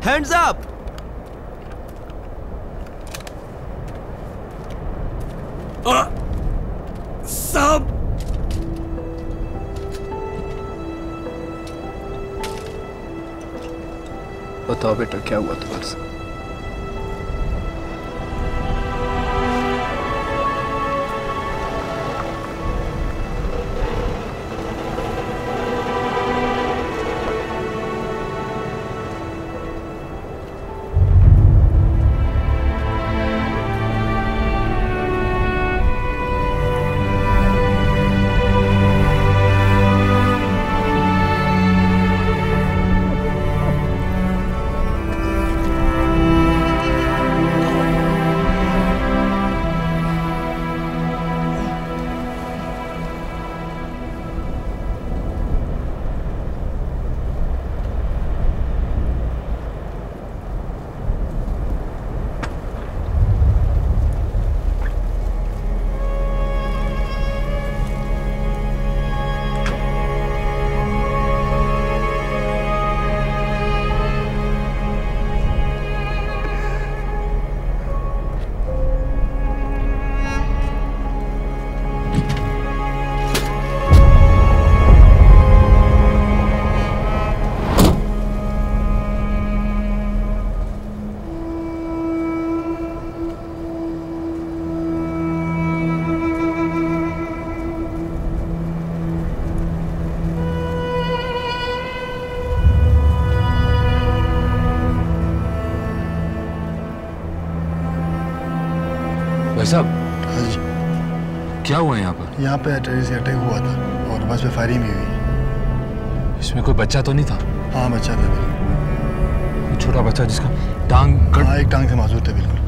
Hands up. साहब बताओ बेटा क्या हुआ तुम्हारे साथ? भाई साहब। हाँ जी। क्या हुआ यहाँ पर? यहाँ पे टेररिस्ट अटैक हुआ था और बस पे फायरिंग भी हुई। इसमें कोई बच्चा तो नहीं था? हाँ बच्चा था बिल्कुल। छोटा बच्चा जिसका टांग हाँ एक टांग से माजूर थे बिल्कुल।